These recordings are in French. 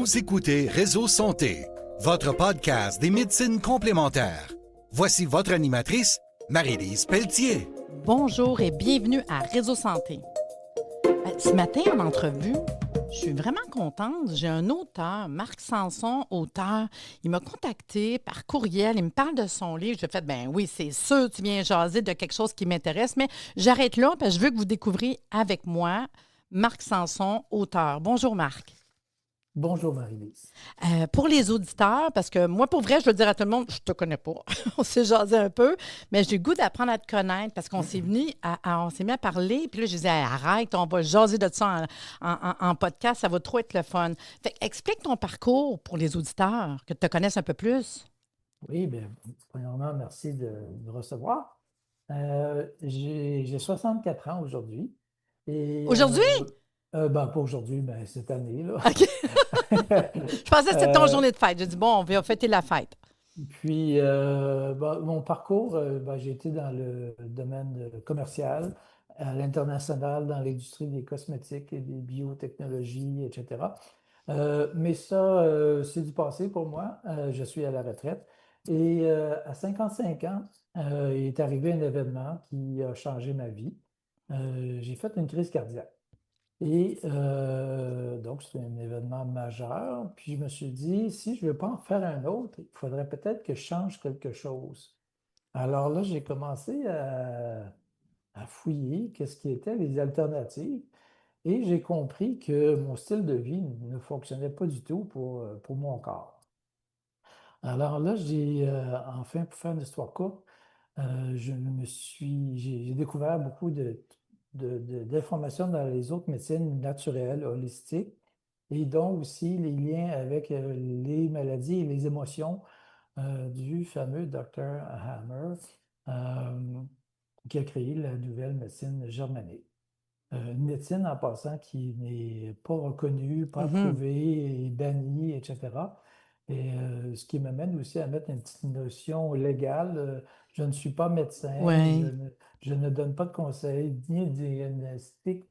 Vous écoutez Réseau Santé, votre podcast des médecines complémentaires. Voici votre animatrice, Marie-Lise Pelletier. Bonjour et bienvenue à Réseau Santé. Ce matin, en entrevue, je suis vraiment contente. J'ai un auteur, Marc Sanson, auteur. Il m'a contacté par courriel. Il me parle de son livre. J'ai fait, ben oui, c'est sûr, tu viens jaser de quelque chose qui m'intéresse, mais j'arrête là parce que je veux que vous découvriez avec moi Marc Sanson, auteur. Bonjour, Marc. Bonjour Marie-Lise. Pour les auditeurs, parce que moi, pour vrai, je veux dire à tout le monde, je te connais pas. On s'est jasé un peu, mais j'ai le goût d'apprendre à te connaître parce qu'on s'est mis on s'est mis à parler. Puis là, je disais, hey, arrête, on va jaser de ça en podcast, ça va trop être le fun. Fait que explique ton parcours pour les auditeurs, que tu te connaisses un peu plus. Oui, bien, premièrement, merci de me recevoir. J'ai 64 ans aujourd'hui. Aujourd'hui? Pas aujourd'hui, mais cette année, là. OK. Je pensais que c'était ton journée de fête. J'ai dit, bon, on va fêter la fête. Puis, mon parcours, j'ai été dans le domaine commercial, à l'international, dans l'industrie des cosmétiques et des biotechnologies, etc. Mais ça, c'est du passé pour moi. Je suis à la retraite. Et à 55 ans, il est arrivé un événement qui a changé ma vie. J'ai fait une crise cardiaque. Et donc, c'est un événement majeur. Puis je me suis dit, si je ne veux pas en faire un autre, il faudrait peut-être que je change quelque chose. Alors là, j'ai commencé à fouiller qu'est-ce qui étaient les alternatives. Et j'ai compris que mon style de vie ne fonctionnait pas du tout pour mon corps. Alors là, enfin, pour faire une histoire courte, j'ai découvert beaucoup d'informations dans les autres médecines naturelles, holistiques, et dont aussi les liens avec les maladies et les émotions du fameux Dr. Hammer, euh, qui a créé la nouvelle médecine germanique. Une médecine, en passant, qui n'est pas reconnue, pas approuvée, et bannie, etc. Et ce qui m'amène aussi à mettre une petite notion légale. Je ne suis pas médecin, Oui. je ne donne pas de conseils ni diagnostic.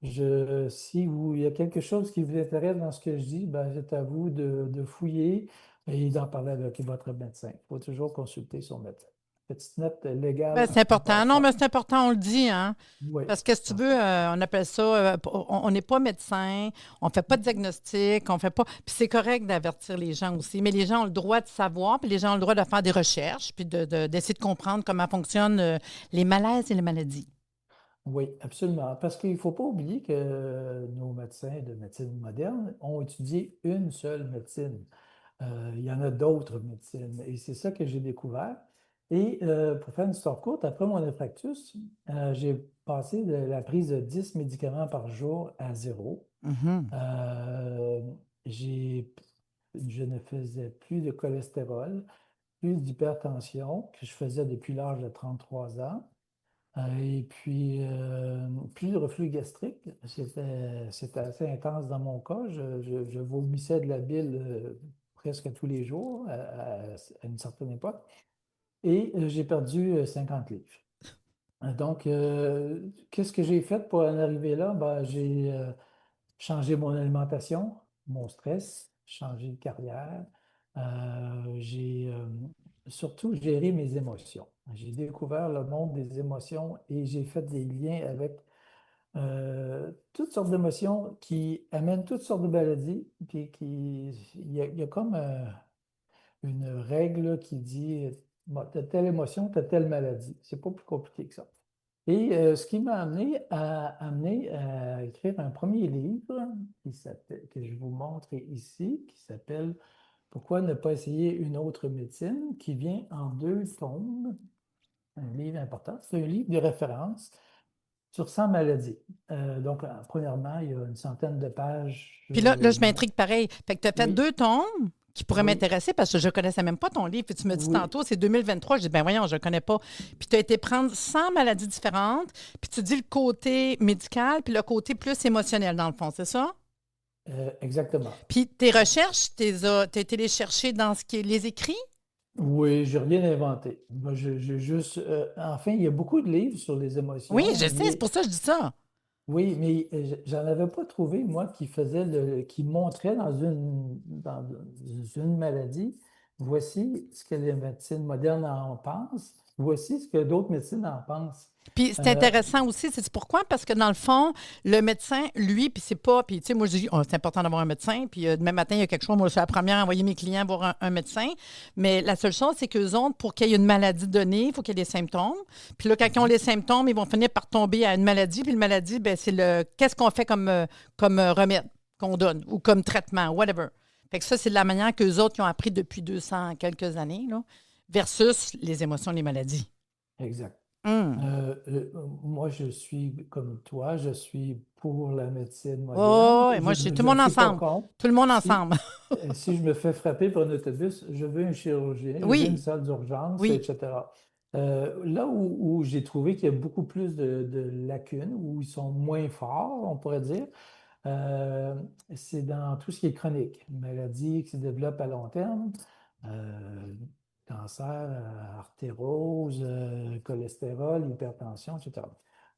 Si il y a quelque chose qui vous intéresse dans ce que je dis, ben, c'est à vous de fouiller et d'en parler avec votre médecin. Il faut toujours consulter son médecin. Petite note légale. Ben, c'est important. Non, mais c'est important, on le dit, hein? Oui. Parce que si tu veux, on appelle ça, on n'est pas médecin, on ne fait pas de diagnostic, on fait pas. Puis c'est correct d'avertir les gens aussi, mais les gens ont le droit de savoir, puis les gens ont le droit de faire des recherches, puis d'essayer de comprendre comment fonctionnent les malaises et les maladies. Oui, absolument. Parce qu'il ne faut pas oublier que nos médecins de médecine moderne ont étudié une seule médecine. Il y en a d'autres médecines. Et c'est ça que j'ai découvert. Et pour faire une histoire courte, après mon infarctus, j'ai passé de la prise de 10 médicaments par jour à zéro. Mhm. Euh, j'ai, je ne faisais plus de cholestérol, plus d'hypertension, que je faisais depuis l'âge de 33 ans. Et puis, plus de reflux gastrique. C'était assez intense dans mon cas. Je vomissais de la bile presque tous les jours à une certaine époque. Et j'ai perdu 50 livres. Donc, qu'est-ce que j'ai fait pour en arriver là? Ben, j'ai changé mon alimentation, mon stress, changé de carrière. J'ai surtout géré mes émotions. J'ai découvert le monde des émotions et j'ai fait des liens avec toutes sortes d'émotions qui amènent toutes sortes de maladies. Puis il y a comme une règle qui dit, bon, tu as telle émotion, tu as telle maladie. C'est pas plus compliqué que ça. Et ce qui m'a amené à écrire un premier livre que je vous montre ici, qui s'appelle Pourquoi ne pas essayer une autre médecine, qui vient en 2 tomes, un livre important. C'est un livre de référence sur 100 maladies. Donc, premièrement, il y a une centaine de pages. Puis là, je m'intrigue pareil. Fait que tu as fait Oui. 2 tomes qui pourraient Oui. m'intéresser parce que je ne connaissais même pas ton livre. Puis tu me dis Oui. tantôt, c'est 2023. Je dis, ben voyons, je ne connais pas. Puis tu as été prendre 100 maladies différentes. Puis tu dis le côté médical, puis le côté plus émotionnel, dans le fond, c'est ça? Exactement. Puis tes recherches, tu as été les chercher dans ce qui est les écrits? Oui, j'ai rien inventé. Moi, enfin, il y a beaucoup de livres sur les émotions. Oui, je sais, c'est pour ça que je dis ça. Oui, mais j'en avais pas trouvé, moi, qui montrait dans une maladie, voici ce que les médecines modernes en pensent, voici ce que d'autres médecines en pensent. Puis c'est Euh, intéressant aussi, c'est pourquoi? Parce que dans le fond, le médecin, lui, puis c'est pas, puis tu sais, moi je dis, oh, c'est important d'avoir un médecin, puis demain matin, il y a quelque chose, moi je suis la première à envoyer mes clients voir un médecin, mais la seule chose, c'est qu'eux autres, pour qu'il y ait une maladie donnée, il faut qu'il y ait des symptômes, puis là, quand ils ont les symptômes, ils vont finir par tomber à une maladie, puis une maladie, ben c'est qu'est-ce qu'on fait comme remède qu'on donne, ou comme traitement, whatever. Fait que ça, c'est de la manière qu'eux autres, ils ont appris depuis 200 quelques années, là, versus les émotions, les maladies. exact. Hum. Moi, je suis comme toi, je suis pour la médecine moderne. Oh, et moi, je suis tout le Je ne monde suis pas ensemble. contre. Tout le monde Si, ensemble. si je me fais frapper par un autobus, je veux un chirurgien, je veux une Oui, salle d'urgence, oui. etc. Là où j'ai trouvé qu'il y a beaucoup plus de lacunes, où ils sont moins forts, on pourrait dire, euh, c'est dans tout ce qui est chronique, maladie qui se développe à long terme, euh, cancer, artérose, cholestérol, hypertension, etc.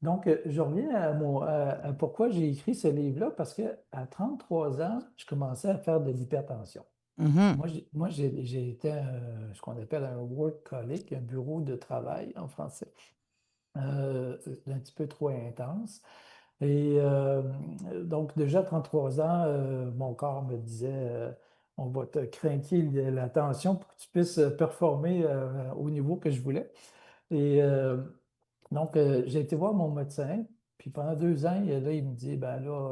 Donc, je reviens à pourquoi j'ai écrit ce livre-là, parce qu'à 33 ans, je commençais à faire de l'hypertension. Mhm. J'ai été ce qu'on appelle un workaholic, un bureau de travail en français, un petit peu trop intense. Et donc, déjà à 33 ans, mon corps me disait, on va te craquer la tension pour que tu puisses performer au niveau que je voulais. Et donc, j'ai été voir mon médecin. Puis pendant 2 ans, là, il me dit, ben là,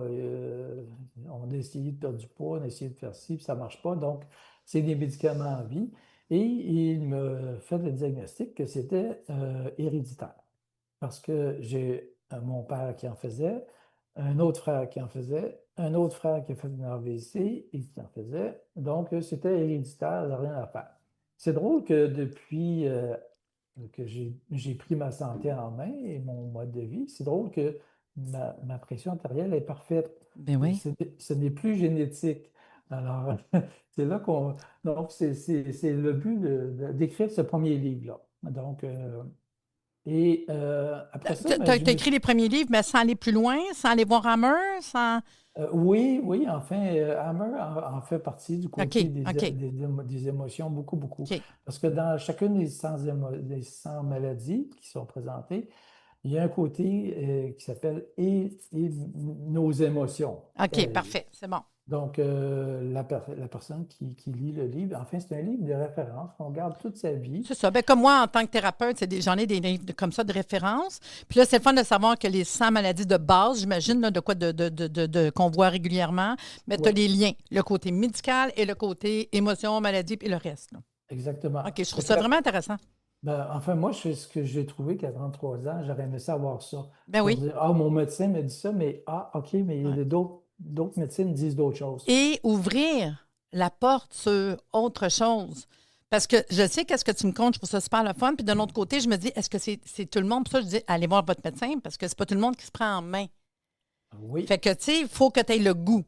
on a essayé de perdre du poids, on a essayé de faire ci, puis ça ne marche pas. Donc, c'est des médicaments à vie. Et il me fait le diagnostic que c'était héréditaire. Parce que j'ai mon père qui en faisait, un autre frère qui en faisait, un autre frère qui a fait une AVC et qui en faisait. Donc, c'était héréditaire, il n'y a rien à faire. C'est drôle que depuis que j'ai pris ma santé en main et mon mode de vie, c'est drôle que ma pression artérielle est parfaite. Ben oui. Ce n'est plus génétique. Alors, c'est là qu'on. Donc, c'est le but d'écrire ce premier livre-là. Donc, après ça, Tu ben, as écrit les premiers livres, mais sans aller plus loin, sans aller voir Hammer, sans. oui, oui, enfin, Hammer en fait partie du OK, côté OK, des émotions, beaucoup, beaucoup. OK. Parce que dans chacune des 100 maladies qui sont présentées, il y a un côté qui s'appelle et nos émotions. OK, Euh, parfait, c'est bon. donc, la personne qui lit le livre, enfin, c'est un livre de référence. On regarde toute sa vie. C'est ça. Ben, comme moi, en tant que thérapeute, j'en ai des livres comme ça de référence. Puis là, c'est le fun de savoir que les 100 maladies de base, j'imagine, là, de quoi qu'on voit régulièrement, mais tu as Oui, les liens, le côté médical et le côté émotion, maladie, puis le reste, là. exactement. OK, je trouve Fait ça que vraiment intéressant. ben, enfin, moi, ce que j'ai trouvé qu'à 33 ans, j'aurais aimé savoir ça. Ben Pour oui. dire, ah, mon médecin me dit ça, mais OK, mais il Ouais. y a d'autres médecines disent d'autres choses. Et ouvrir la porte sur autre chose. Parce que je sais qu'est-ce que tu me comptes, je trouve ça super le fun. Puis d'un autre côté, je me dis, est-ce que c'est tout le monde? Pour ça, je dis, allez voir votre médecin parce que c'est pas tout le monde qui se prend en main. Oui, Fait que, tu sais, il faut que tu aies le goût.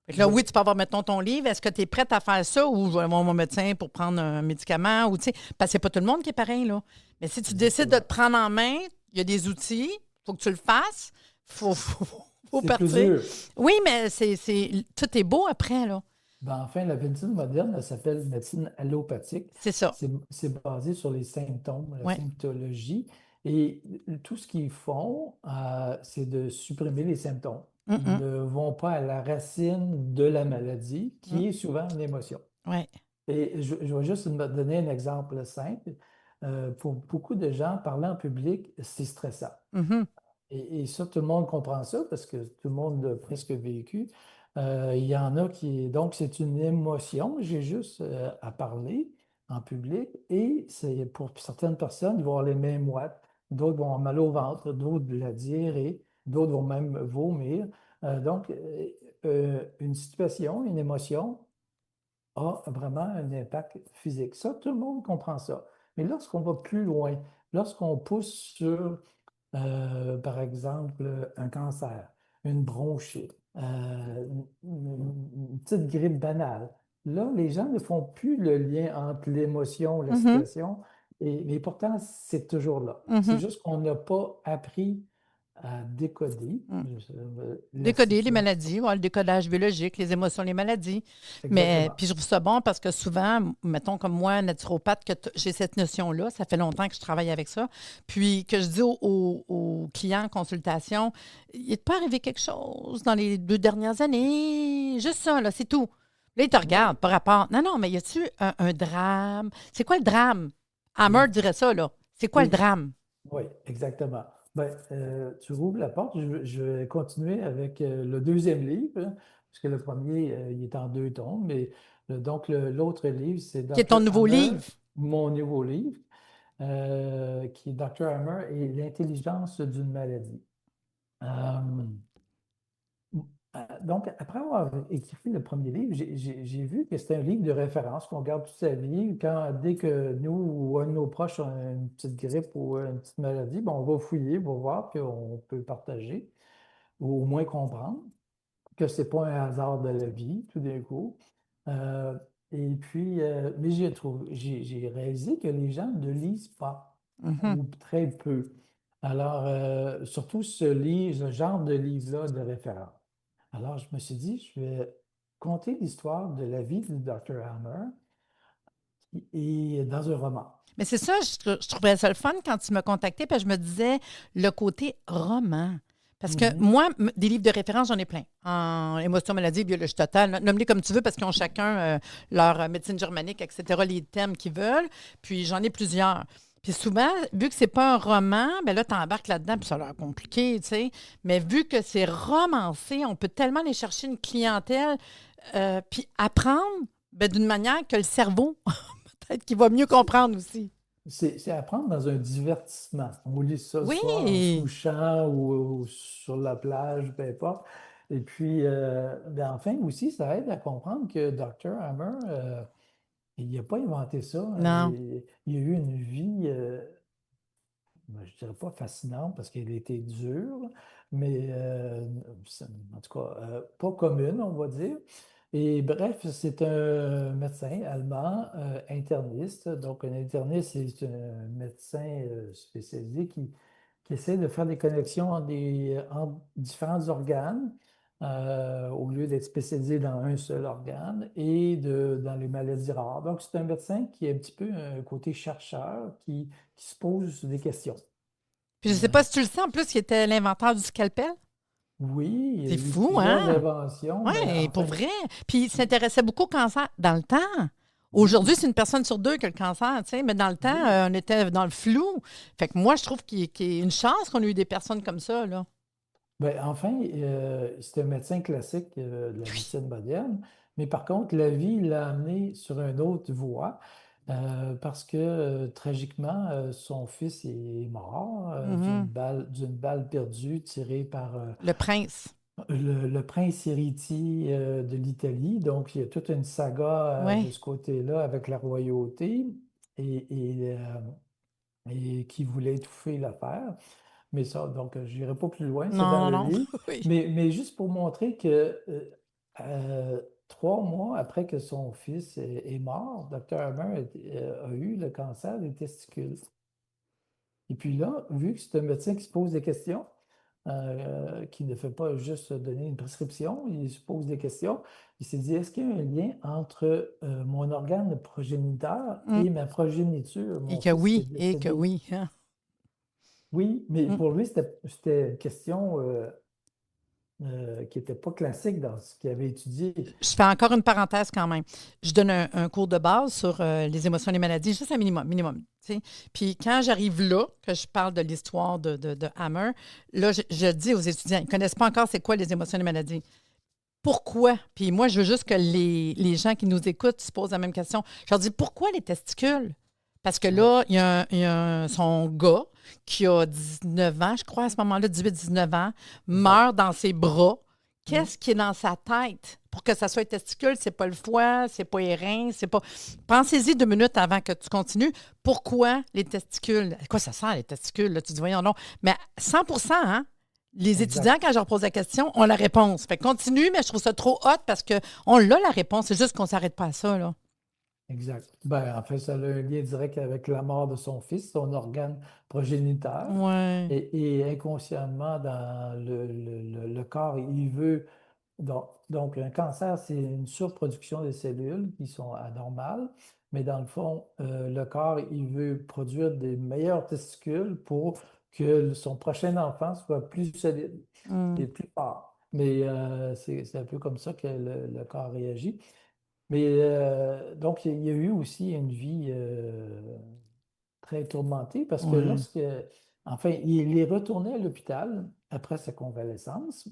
Fait que là, oui, oui, tu peux avoir, mettons, ton livre. Est-ce que tu es prête à faire ça ou je vais voir mon médecin pour prendre un médicament? Ou, tu sais, parce que c'est pas tout le monde qui est pareil, là. Mais si tu décides de exactement. te prendre en main, il y a des outils, il faut que tu le fasses, faut C'est plus partir. dur. Oui, mais tout est beau après, là. Ben, enfin, la médecine moderne, elle s'appelle médecine allopathique. C'est ça. C'est basé sur les symptômes, la Oui. symptologie. Et tout ce qu'ils font, c'est de supprimer les symptômes. Ils Mm, ne vont pas à la racine de la maladie, mm, qui est souvent une émotion. ouais. Et je vais juste me donner un exemple simple. Pour beaucoup de gens, parler en public, c'est stressant. Mhm. Et ça, tout le monde comprend ça parce que tout le monde l'a presque vécu. Il y en a qui. Donc, c'est une émotion. J'ai juste à parler en public et c'est pour certaines personnes, ils vont avoir les mêmes moites. D'autres vont avoir mal au ventre, d'autres de la diarrhée, d'autres vont même vomir. Donc, une situation, une émotion a vraiment un impact physique. Ça, tout le monde comprend ça. Mais lorsqu'on va plus loin, lorsqu'on pousse sur par exemple, un cancer, une bronchite, une petite grippe banale. Là, les gens ne font plus le lien entre l'émotion, la Mhm. situation, mais pourtant, c'est toujours là. C'est Mhm. juste qu'on n'a pas appris à décoder la Décoder les situation. maladies, ouais, le décodage biologique, les émotions, les maladies. Mais Exactement. puis je trouve ça bon parce que souvent, mettons comme moi, naturopathe, j'ai cette notion-là. Ça fait longtemps que je travaille avec ça. Puis que je dis aux clients en consultation, il peut arriver quelque chose dans les 2 dernières années. Juste ça, là, c'est tout. Là, ils te regardent Oui, par rapport. Non, non, mais y a-tu un drame? C'est quoi le drame? Hammer dirait ça, là. C'est quoi le oui, drame? oui, exactement. Ben, tu rouvres la porte. Je vais continuer avec le deuxième livre, hein, parce que le premier, il est en 2 tomes, mais donc l'autre livre, c'est Qui est ton Dr. nouveau Hammer, livre? mon nouveau livre, qui est Dr. Hammer et l'intelligence d'une maladie. Euh, donc, après avoir écrit le premier livre, j'ai vu que c'était un livre de référence qu'on garde toute sa vie. Dès que nous ou un de nos proches a une petite grippe ou une petite maladie, ben, on va fouiller, on va voir qu'on peut partager ou au moins comprendre que ce n'est pas un hasard de la vie, tout d'un coup. Euh, et puis, mais j'ai réalisé que les gens ne lisent pas Mhm. ou très peu. Alors, surtout ce genre de livre-là de référence. Alors, je me suis dit, je vais conter l'histoire de la vie du Dr. Hammer et dans un roman. Mais c'est ça, je trouvais ça le fun quand tu m'as contacté, parce que je me disais le côté roman. Parce que Mhm. moi, des livres de référence, j'en ai plein. En émotion, maladie, biologie totale. Nomme-les comme tu veux, parce qu'ils ont chacun leur médecine germanique, etc., les thèmes qu'ils veulent. Puis j'en ai plusieurs. Puis souvent, vu que c'est pas un roman, ben là, tu embarques là-dedans, puis ça a l'air compliqué, tu sais. Mais vu que c'est romancé, on peut tellement aller chercher une clientèle, puis apprendre ben, d'une manière que le cerveau, peut-être qu'il va mieux comprendre aussi. C'est à prendre dans un divertissement. On lit ça le soir en se Oui. couchant ou sur la plage, peu importe. Et puis, ben enfin aussi, ça aide à comprendre que Dr. Hammer, il n'a pas inventé ça. Non. Il a eu une vie, ben, je dirais pas fascinante parce qu'elle était dure, mais en tout cas, pas commune, on va dire. Et bref, c'est un médecin allemand interniste. Donc, un interniste, c'est un médecin spécialisé qui essaie de faire des connexions entre différents organes au lieu d'être spécialisé dans un seul organe et dans les maladies rares. Donc, c'est un médecin qui est un petit peu un côté chercheur qui se pose des questions. Puis je sais Euh, pas si tu le sais, en plus, il était l'inventeur du scalpel. oui, il y a C'est eu fou, plusieurs hein? inventions, mais Oui, pour enfin, vrai. Puis il s'intéressait beaucoup au cancer dans le temps. Aujourd'hui, oui, c'est une personne sur deux qui a le cancer, tu sais, mais dans le temps, oui. on était dans le flou. Fait que moi, je trouve qu'il y a une chance qu'on ait eu des personnes comme ça, là. Ben, enfin, c'est un médecin classique de la médecine moderne, mais par contre, la vie l'a amené sur une autre voie parce que tragiquement, son fils est mort Mhm. d'une balle perdue tirée par Le prince. le prince héritier de l'Italie. Donc, il y a toute une saga de Oui. ce côté-là avec la royauté et qui voulait étouffer l'affaire. Mais ça, donc, je n'irai pas plus loin, c'est dans Non, le non. livre. Oui. Mais juste pour montrer que 3 mois après que son fils est mort, Dr. Hammer a eu le cancer des testicules. Et puis là, vu que c'est un médecin qui se pose des questions, qui ne fait pas juste donner une prescription, il se pose des questions, il s'est dit, est-ce qu'il y a un lien entre mon organe progéniteur Mm. et ma progéniture, Et mon que fils qui est oui, et que décédé? oui, hein. Oui, mais Mm. pour lui, c'était une question qui n'était pas classique dans ce qu'il avait étudié. Je fais encore une parenthèse quand même. Je donne un cours de base sur les émotions et les maladies, juste un minimum. Tu sais. Puis quand j'arrive là, que je parle de l'histoire de Hammer, là, je dis aux étudiants, ils ne connaissent pas encore c'est quoi les émotions et les maladies. Pourquoi? Puis moi, je veux juste que les gens qui nous écoutent se posent la même question. Je leur dis, pourquoi les testicules? Parce que Oui. là, son gars, qui a 19 ans, je crois, à ce moment-là, 18-19 ans, Exact. meurt dans ses bras. Mm. Qu'est-ce qui est dans sa tête? Pour que ça soit les testicules, c'est pas le foie, c'est pas les reins, c'est pas. Pensez-y 2 minutes avant que tu continues. Pourquoi les testicules? À quoi ça sert, les testicules? Là? Tu dis, voyons, non. Mais 100%, hein? Les étudiants, Exact. quand je leur pose la question, ont la réponse. Fait que continue, mais je trouve ça trop hot parce qu'on l'a la réponse. C'est juste qu'on ne s'arrête pas à ça, là. Exact. Ben, en fait, ça a un lien direct avec la mort de son fils, son organe progéniteur. Ouais. Et inconsciemment, dans le corps, il veut. Donc, un cancer, c'est une surproduction de cellules qui sont anormales, mais dans le fond, le corps, il veut produire des meilleurs testicules pour que son prochain enfant soit plus solide Mm. et plus fort. Mais c'est un peu comme ça que le corps réagit. Mais donc, il y a eu aussi une vie très tourmentée parce que Ouais. enfin, il est retourné à l'hôpital après sa convalescence.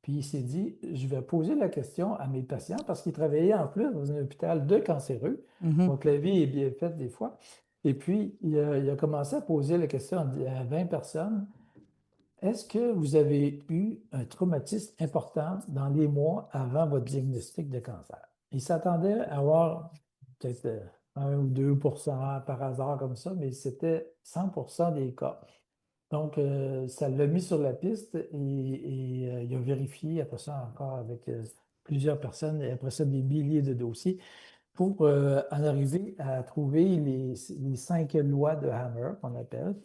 Puis il s'est dit, je vais poser la question à mes patients parce qu'il travaillait en plus dans un hôpital de cancéreux. Mhm. Donc la vie est bien faite des fois. Et puis il a commencé à poser la question à 20 personnes. Est-ce que vous avez eu un traumatisme important dans les mois avant votre diagnostic de cancer? Il s'attendait à avoir peut-être 1 ou 2% par hasard comme ça, mais c'était 100% des cas. Donc, ça l'a mis sur la piste et il a vérifié après ça encore avec plusieurs personnes et après ça des milliers de dossiers pour en arriver à trouver les 5 lois de Hammer qu'on appelle,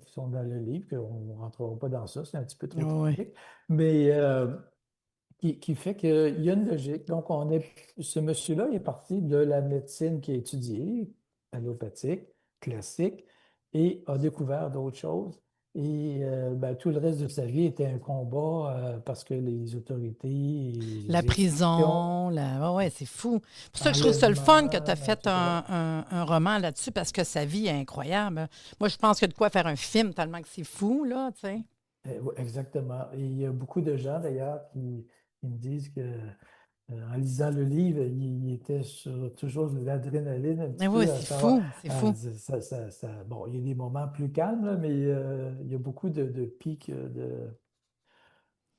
qui sont dans le livre, qu'on ne rentrera pas dans ça, c'est un petit peu trop Ouais. technique, mais qui fait qu'il y a une logique. Donc, ce monsieur-là est parti de la médecine qui a étudié, allopathique, classique, et a découvert d'autres choses. Et ben, tout le reste de sa vie était un combat parce que les autorités et La les institutions, prison, ouais, ouais, c'est fou. Pour ça que je trouve ça le fun que tu as enlèvement, fait etc. un roman là-dessus parce que sa vie est incroyable. Moi, je pense qu'il y a de quoi faire un film tellement que c'est fou, là, tu sais. Oui, exactement. Et il y a beaucoup de gens d'ailleurs qui me disent que en lisant le livre, il était sur toujours de l'adrénaline un Mais petit oui, peu à c'est savoir. fou, c'est fou. Bon, il y a des moments plus calmes, là, mais il y a beaucoup de pics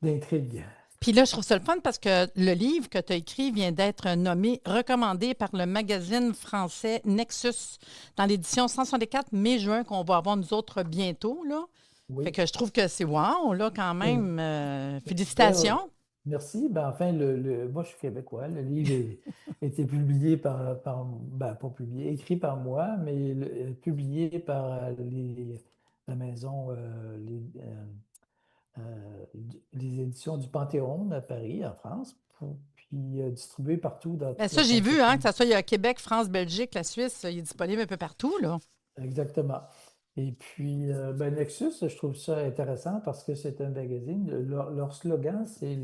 d'intrigue. Puis là, je trouve ça le fun parce que le livre que tu as écrit vient d'être nommé, recommandé par le magazine français Nexus dans l'édition 164 mai-juin qu'on va avoir nous autres bientôt, là. Fait Oui. que je trouve que c'est wow, là, quand Euh, même. ben, Félicitations. merci. Ben, enfin, moi, je suis québécois. Le livre a été publié ben, pas publié, écrit par moi, mais publié par la maison, les éditions du Panthéon à Paris, en France, puis distribué partout dans Ben toute la ça, j'ai vu, hein, que francophonie. ça soit il y a Québec, France, Belgique, la Suisse, il est disponible un peu partout, là. Exactement. Et puis, ben, Nexus, je trouve ça intéressant parce que c'est un magazine. Leur slogan, c'est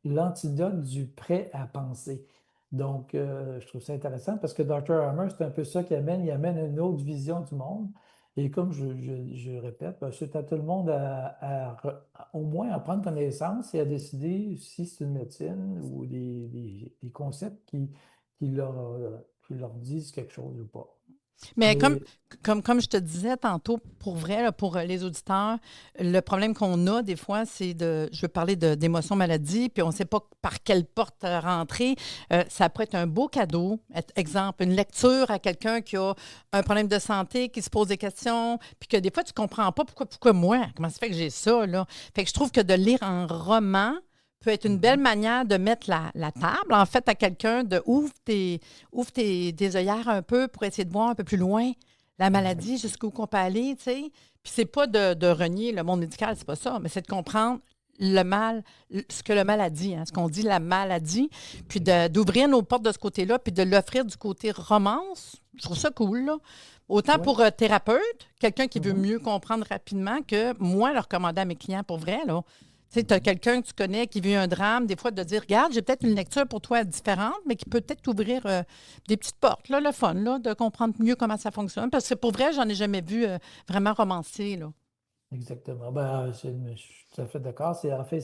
l'antidote du prêt à penser. Donc, je trouve ça intéressant parce que Dr. Hammer, c'est un peu ça qu'il amène. Il amène une autre vision du monde. Et comme je répète, ben, c'est à tout le monde au moins à prendre connaissance et à décider si c'est une médecine ou des concepts qui leur disent quelque chose ou pas. Mais Mais comme je te disais tantôt, pour vrai, là, pour les auditeurs, le problème qu'on a des fois, c'est je veux parler d'émotion maladie, puis on ne sait pas par quelle porte rentrer. Ça peut être un beau cadeau. Exemple, une lecture à quelqu'un qui a un problème de santé, qui se pose des questions, puis que des fois, tu ne comprends pas pourquoi moi, comment ça fait que j'ai ça, là. Fait que je trouve que de lire un roman peut être une belle mhm. manière de mettre la table, en fait, à quelqu'un, de ouvre tes œillères un peu pour essayer de voir un peu plus loin la Exact. maladie, jusqu'où qu'on peut aller, tu sais. Puis c'est pas de renier le monde médical, c'est pas ça, mais c'est de comprendre le mal, ce que le mal a dit, hein, ce qu'on dit la maladie, puis Exact. d'ouvrir nos portes de ce côté-là, puis de l'offrir du côté romance. Je trouve ça cool, là. Autant Oui. pour thérapeute, quelqu'un qui veut Mhm. mieux comprendre rapidement, que moi, le recommander à mes clients pour vrai, là. Tu sais, tu as quelqu'un que tu connais qui vit un drame, des fois de dire, regarde, j'ai peut-être une lecture pour toi différente, mais qui peut peut-être t'ouvrir des petites portes, là, le fun, là, de comprendre mieux comment ça fonctionne. Parce que pour vrai, j'en ai jamais vu vraiment romancé, là. Exactement. Ben, je suis tout à fait d'accord. En fait,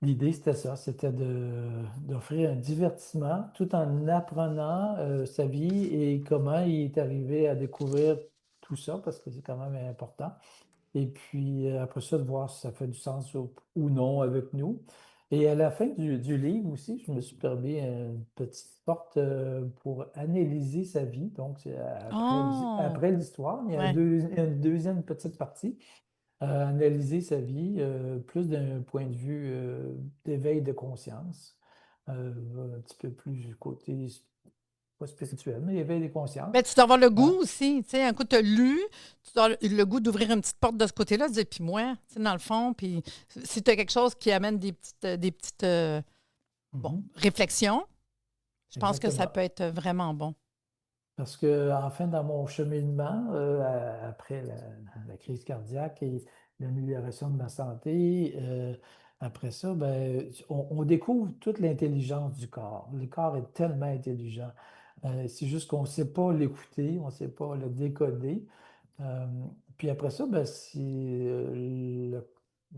l'idée, c'était ça, c'était d'offrir un divertissement tout en apprenant sa vie et comment il est arrivé à découvrir tout ça, parce que c'est quand même important. Et puis après ça, de voir si ça fait du sens ou non avec nous. Et à la fin du livre aussi, je me suis permis une petite porte pour analyser sa vie. Donc, Oh! après l'histoire, il y a Ouais. une deuxième petite partie à analyser sa vie plus d'un point de vue d'éveil de conscience, un petit peu plus du côté pas spirituel, mais éveil des consciences. Ben, tu dois avoir le goût aussi. Tu sais, un coup, tu as lu, tu dois avoir le goût d'ouvrir une petite porte de ce côté-là, de dire, puis moi, tu sais, dans le fond, puis si tu as quelque chose qui amène des petites réflexions, je pense que ça Exactement. peut être vraiment bon. Parce que, enfin, dans mon cheminement, après la crise cardiaque et l'amélioration de ma santé, après ça, ben, on découvre toute l'intelligence du corps. Le corps est tellement intelligent. C'est juste qu'on ne sait pas l'écouter, on ne sait pas le décoder. Euh, Puis après ça, ben,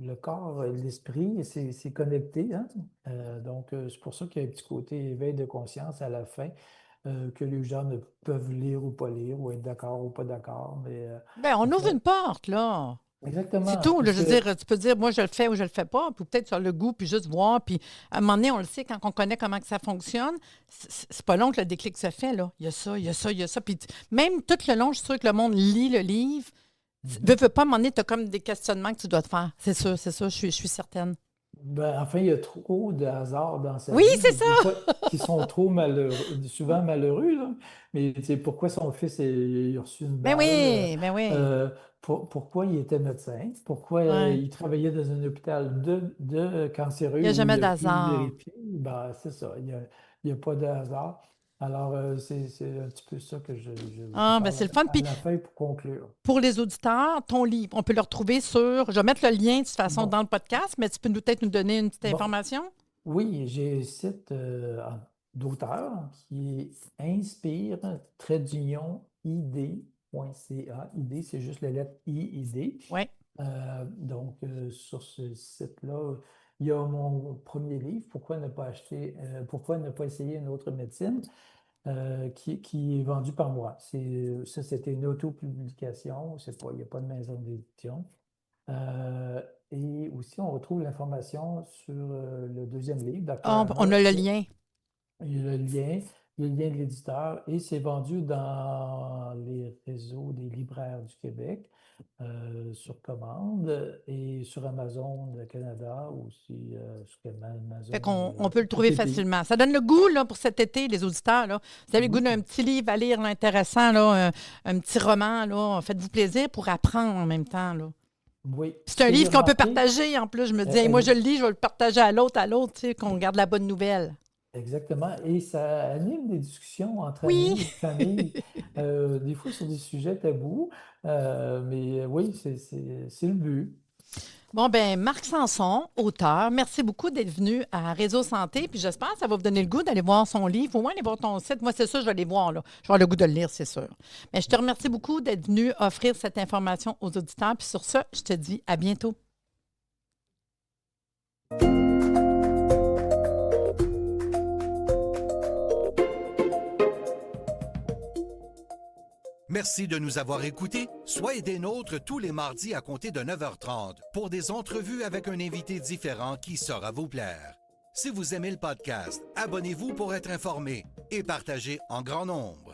le corps et l'esprit, c'est connecté, hein. Donc, c'est pour ça qu'il y a un petit côté éveil de conscience à la fin, que les gens ne peuvent lire ou pas lire, ou être d'accord ou pas d'accord. Mais Ben, on ouvre après, une porte, là. C'est exactement, tout. Là, parce je veux que dire, tu peux dire, moi, je le fais ou je le fais pas, puis peut-être sur le goût, puis juste voir. Puis à un moment donné, on le sait, quand on connaît comment que ça fonctionne, c'est pas long que le déclic se fait, là. Il y a ça, il y a ça, il y a ça. Puis même tout le long, je suis sûre que le monde lit le livre. mhm. Veux pas, à un moment donné, tu as comme des questionnements que tu dois te faire. C'est sûr, je suis certaine. Ben, enfin, il y a trop de hasard dans sa Oui, vie, c'est ça! des fois, qui sont trop malheureux, souvent malheureux, là. Mais tu sais, pourquoi son fils il a reçu une Ben balle? oui, ben oui. Euh, pourquoi il était médecin? Pourquoi Ouais. il travaillait dans un hôpital de Il cancéreux n'y a où jamais il a pu d'hasard. vérifier? Ben, c'est ça, il y a pas de hasard. Alors, c'est un petit peu ça que je Ah, ben parle c'est le fun. à Puis la fin pour conclure. pour les auditeurs, ton livre, on peut le retrouver sur. Je vais mettre le lien de toute façon Bon, dans le podcast, mais tu peux peut-être nous donner une petite bon. information? Oui, j'ai un site d'auteur qui est inspire id.ca. ID, c'est juste la lettre I, ID. Oui. Donc, sur ce site-là, il y a mon premier livre, Pourquoi ne pas essayer une autre médecine, qui est vendu par moi. Ça, c'était une autopublication, il n'y a pas de maison d'édition. Euh, et aussi, on retrouve l'information sur le deuxième livre, Dr. Ah, on a Hammer. le lien. Il y a le lien de l'éditeur, et c'est vendu dans les réseaux des libraires du Québec, sur commande, et sur Amazon Canada, aussi sur Fait Amazon, qu'on peut le tous trouver les pays. facilement. Ça donne le goût là, pour cet été, les auditeurs. Là. Vous avez le goût Oui, d'un petit livre à lire là, intéressant, là, un petit roman. Là. Faites-vous plaisir pour apprendre en même temps. Là. oui. Puis c'est Ce un que j'ai livre qu'on peut remarqué, partager en plus. Je me dis, hey, moi, je euh, le lis, je vais le partager à l'autre, tu sais, qu'on garde la bonne nouvelle. exactement. Et ça anime des discussions entre Oui. amis, famille, des fois sur des sujets tabous. Mais oui, c'est le but. Bon, ben Marc Sanson, auteur, merci beaucoup d'être venu à Réseau Santé. Puis j'espère que ça va vous donner le goût d'aller voir son livre, au moins aller voir ton site. Moi, c'est sûr, je vais aller voir, là. Je vais avoir le goût de le lire, c'est sûr. Mais je te remercie beaucoup d'être venu offrir cette information aux auditeurs. Puis sur ça, je te dis à bientôt. Merci de nous avoir écoutés. Soyez des nôtres tous les mardis à compter de 9h30 pour des entrevues avec un invité différent qui saura vous plaire. Si vous aimez le podcast, abonnez-vous pour être informé et partagez en grand nombre.